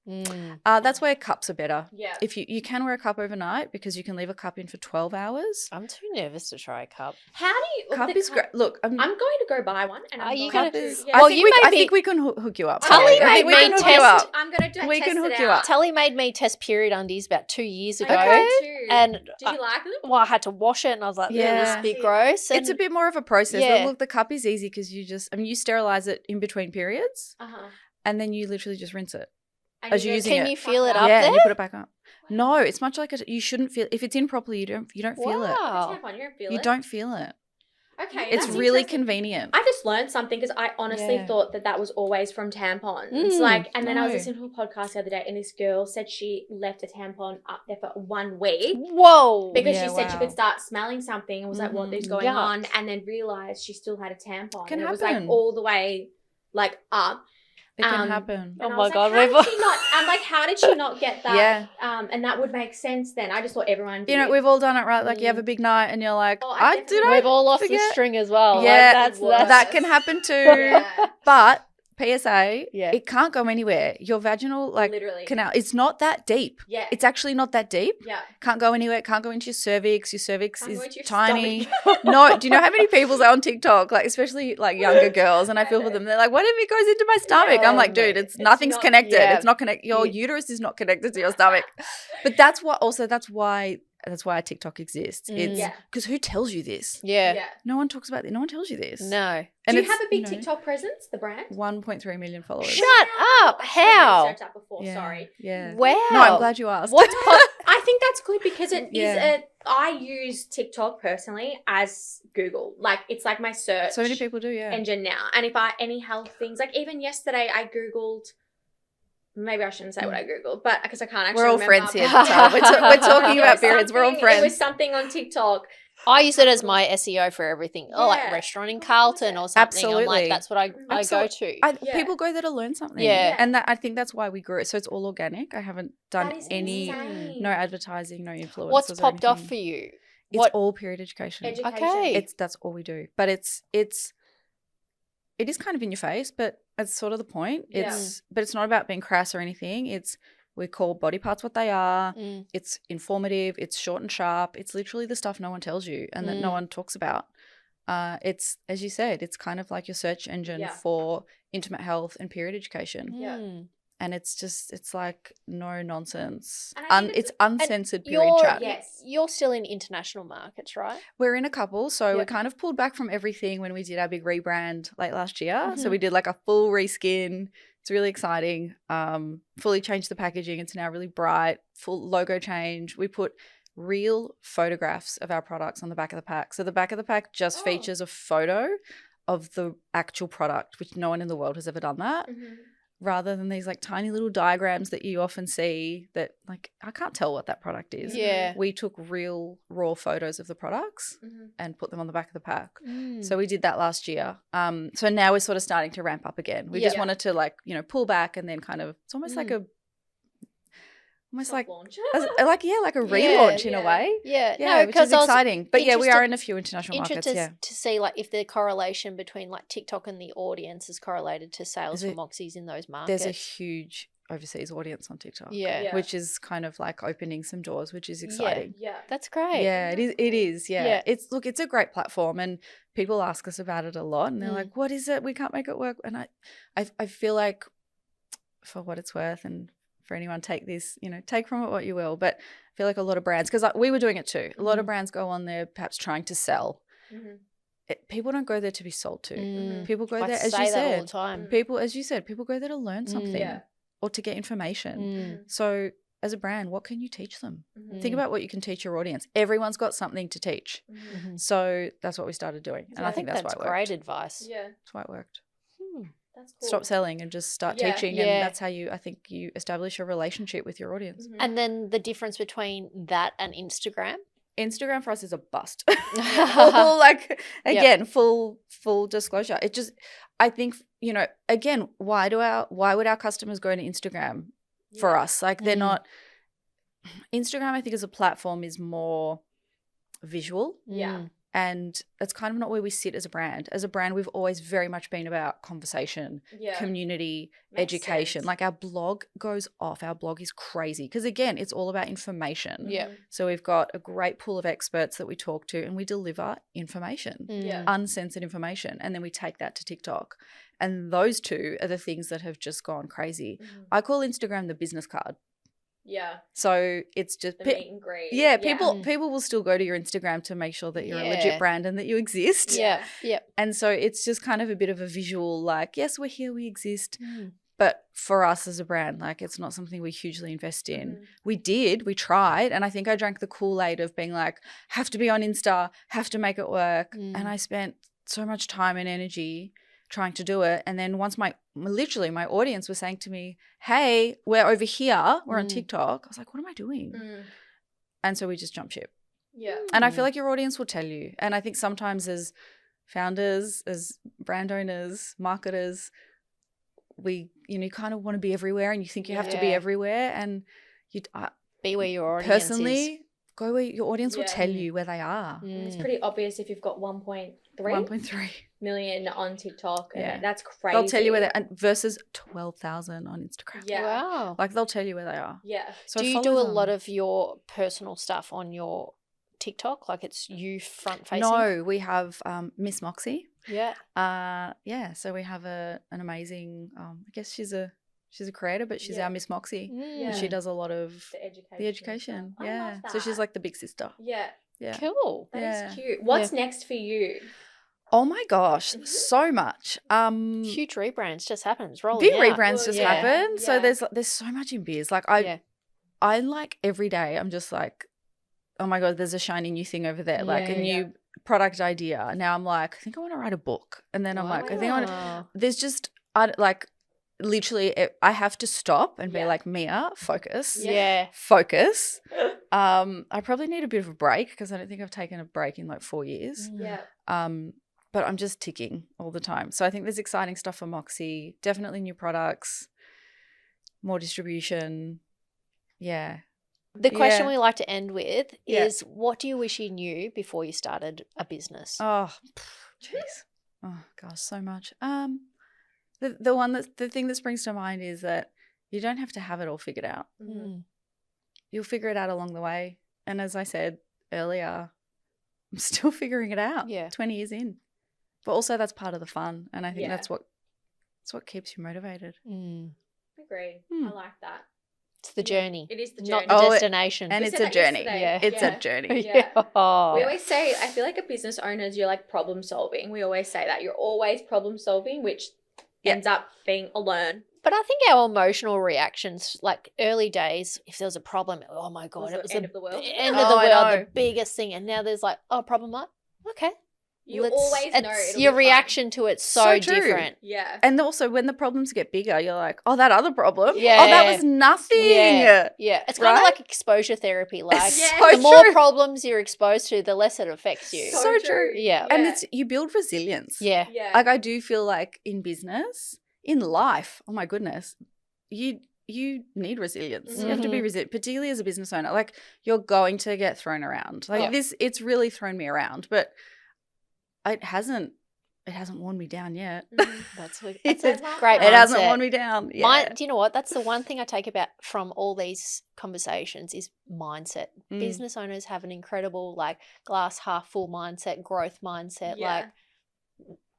Mm. That's where cups are better. Yeah. If you can wear a cup overnight because you can leave a cup in for 12 hours. I'm too nervous to try a cup. How do you? Cup the is great. Look, I'm going to go buy one, and Are I'm you going gonna- to. is. Yeah. Well, I think we can hook you up. Tully I think made we can me hook you test- up. I'm going to We can test hook it you out. up. Tully made me test period undies about 2 years ago. Okay. Too. And Did you like them? well, I had to wash it and I was like, Yeah. this is a bit gross. And It's a bit more of a process. Yeah. But look, the cup is easy because you sterilize it in between periods and then you literally just rinse it. As you're using Can it. you feel it up Yeah, there? and you put it back up. No, it's much like you shouldn't feel. If it's in properly, you don't feel it. Wow. Tampon, you don't feel You it. don't feel it. Okay. It's that's really interesting. convenient. I just learned something because I honestly Yeah. thought that was always from tampons. Mm, And then I was no. listening to a podcast the other day, and this girl said she left a tampon up there for 1 week Whoa. because Yeah, she said she wow. could start smelling something and was like, "What is going Yuck. on?" And then realized she still had a tampon. Can and it was happen. like all the way like up. It can Um, happen. And Oh I my was God, like, we've how did she not? I'm like, how did she not get that? Yeah. And that would make sense then. I just thought everyone did. You know, we've all done it, right? Like you have a big night and you're like, Oh, I I definitely- did I We've all lost the forget? string as well. Yeah, Like, that's That can happen too. Yeah. But PSA, Yeah. it can't go anywhere. Your vaginal Literally. canal, it's not that deep. Yeah. It's actually not that deep. Yeah. Can't go anywhere. It can't go into your cervix. Your cervix Can't go is into your tiny. stomach. No, do you know how many people say on TikTok, like especially like younger girls, and I feel for them. They're like, "What if it goes into my stomach?" I'm like, "Dude, It's nothing's not- connected. yeah. It's not connected. Your uterus is not connected to your stomach." But that's why TikTok exists. It's Yeah. because who tells you this? Yeah. Yeah. No one talks about it. No one tells you this. No. And Do you it's, have a big know, TikTok presence, the brand? 1.3 million followers. Shut up. I should have How? researched that before. Yeah, Sorry. Yeah. Wow. No, I'm glad you asked. What's I think that's good because it is Yeah. I use TikTok personally as Google. Like it's like my search So many people do, yeah. engine now. And if any health things, like even yesterday I Googled, maybe I shouldn't say what I Googled, but because I can't actually We're all remember. friends here. Tara. We're talking It about was periods. We're all something- It was friends. something on TikTok. I use it as my SEO for everything. Oh, like Yeah. restaurant in Carlton or something. I'm like, Absolutely. that's what I go Absolutely. to. Yeah. People go there to learn something. Yeah. And I think that's why we grew it. So it's all organic. I haven't done That is any, insane. no advertising, no influence. What's popped off for you? It's What? all period education. Okay. That's all we do. But it is kind of in your face, but it's sort of the point. But it's not about being crass or anything. We call body parts what they are. Mm. It's informative. It's short and sharp. It's literally the stuff no one tells you and that no one talks about. It's, as you said, it's kind of like your search engine for intimate health and period education. Yeah. Mm. And it's like no nonsense. And I think It's uncensored period chat. Yes. You're still in international markets, right? We're in a couple, so we Yeah. kind of pulled back from everything when we did our big rebrand late last year. So Mhm. we did like a full reskin. It's really exciting. Fully changed the packaging. It's now really bright. Full logo change. We put real photographs of our products on the back of the pack. So the back of the pack just features a photo of the actual product, which no one in the world has ever done that. Rather than these like tiny little diagrams that you often see that like I can't tell what that product is. Yeah. We took real raw photos of the products and put them on the back of the pack. So we did that last year. So now we're sort of starting to ramp up again. We just wanted to like, you know, pull back and then kind of it's almost like a like a relaunch in a way. Yeah. Yeah, No, which is exciting. But yeah, we are interested- in a few international markets. Yeah. to see like if the correlation between like TikTok and the audience is correlated to sales for Moxies in those markets. There's a huge overseas audience on TikTok. Yeah. Which is kind of like opening some doors, which is exciting. Yeah. That's great. Yeah, it is. Yeah. Yeah. It's a great platform and people ask us about it a lot and they're like, what is it? We can't make it work. And I feel like for what it's worth and for anyone take this, you know, take from it what you will. But I feel like a lot of brands, because we were doing it too. A lot of brands go on there perhaps trying to sell. People don't go there to be sold to. People go there, as you said, all the time. people go there to learn something or to get information. So as a brand, what can you teach them? Think about what you can teach your audience. Everyone's got something to teach. So that's what we started doing. And I think that's why it worked. great advice. Yeah. That's why it worked. That's cool. Stop selling and just start teaching. Yeah. And that's how I think you establish a relationship with your audience. And then the difference between that and Instagram? Instagram for us is a bust. Full disclosure. It just, I think, you know, again, why would our customers go to Instagram for us? Like they're not, Instagram I think as a platform is more visual. Yeah. And that's kind of not where we sit as a brand. As a brand, we've always very much been about conversation, community, education. Sense. Like our blog goes off. Our blog is crazy because, again, it's all about information. Yeah. So we've got a great pool of experts that we talk to and we deliver information, uncensored information. And then we take that to TikTok. And those two are the things that have just gone crazy. I call Instagram the business card. Yeah. So it's just The meet and greet. Yeah, people will still go to your Instagram to make sure that you're a legit brand and that you exist. Yeah. Yeah. And so it's just kind of a bit of a visual like, yes, we're here, we exist. But for us as a brand, like it's not something we hugely invest in. We tried. And I think I drank the Kool-Aid of being like, have to be on Insta, have to make it work. And I spent so much time and energy trying to do it. And then once my audience was saying to me, hey, we're over here, we're on TikTok. I was like, what am I doing? And so we just jumped ship. Yeah. And I feel like your audience will tell you. And I think sometimes as founders, as brand owners, marketers, you kind of want to be everywhere and you think you have to be everywhere. And you be where your audience personally, is. Go where your audience will tell you where they are. It's pretty obvious if you've got 1.3 million on TikTok. And that's crazy. They'll tell you where they're versus 12,000 on Instagram. Yeah. Wow. Like they'll tell you where they are. Yeah. So do you do a lot of your personal stuff on your TikTok? Like it's you front facing? No, we have Miss Moxie. Yeah. So we have an amazing I guess she's a creator, but she's our Miss Moxie. And she does a lot of the education. I love So she's like the big sister. Yeah. Yeah. Cool. That is cute. What's next for you? Oh my gosh, so much. Huge rebrands just happens. Rolling Big out. rebrands just happen. Yeah. So there's so much in beers. Like I like every day I'm just like, oh my God, there's a shiny new thing over there. Like a new product idea. Now I'm like, I think I want to write a book. And then I'm like, I think I want there's just literally I have to stop and be like, Mia, focus. Yeah. Focus. I probably need a bit of a break because I don't think I've taken a break in like 4 years. Yeah. But I'm just ticking all the time. So I think there's exciting stuff for Moxie, definitely new products, more distribution. Yeah. The question we like to end with is what do you wish you knew before you started a business? Oh, jeez. Oh gosh, so much. The thing that springs to mind is that you don't have to have it all figured out. You'll figure it out along the way. And as I said earlier, I'm still figuring it out. 20 years in. But also that's part of the fun. And I think that's what keeps you motivated. Agreed. I like that. It's the journey. It is the journey. Not the destination. And it's a journey. It's a journey. Yeah. We always say, I feel like a business owners, you're like problem solving. We always say that. You're always problem solving, which ends up being a learn But I think our emotional reactions, like early days, if there was a problem, oh my God, it was the end of the world. End of the world, the biggest thing. And now there's like, oh, problem what? Okay. You always know it'll your be reaction fine. to it's so true. different. Yeah. And also when the problems get bigger, you're like, oh, that other problem? Yeah. Oh, that was nothing. Yeah. It's kind of Right? like exposure therapy. Like so the more true. problems you're exposed to, the less it affects you. So true. Yeah. And you build resilience. Yeah. Like I do feel like in business, in life, oh my goodness, you need resilience. You have to be resilient, particularly as a business owner. Like you're going to get thrown around. Like it's really thrown me around, but it hasn't worn me down yet. That's a great It mindset. hasn't worn me down. Yeah. Do you know what? That's the one thing I take about from all these conversations is mindset. Business owners have an incredible like glass half full mindset, growth mindset, like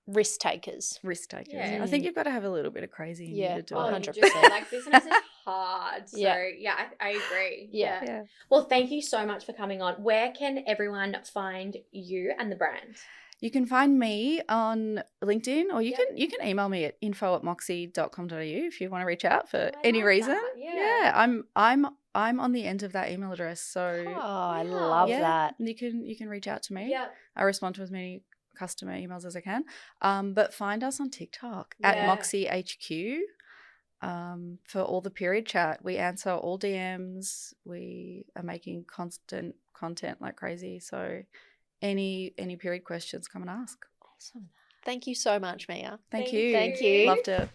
risk takers. Yeah. I think you've got to have a little bit of crazy in you to do it. 100%. Like business is hard. So I agree. Yeah. Well, thank you so much for coming on. Where can everyone find you and the brand? You can find me on LinkedIn, or you can email me at info@moxie.com.au if you want to reach out for any reason. I'm on the end of that email address, so I love that. You can reach out to me. Yeah. I respond to as many customer emails as I can. But find us on TikTok at Moxie HQ. For all the period chat, we answer all DMs. We are making constant content like crazy, so any period questions, come and ask. Awesome. Thank you so much, Mia. Thank you. Thank you. Loved it.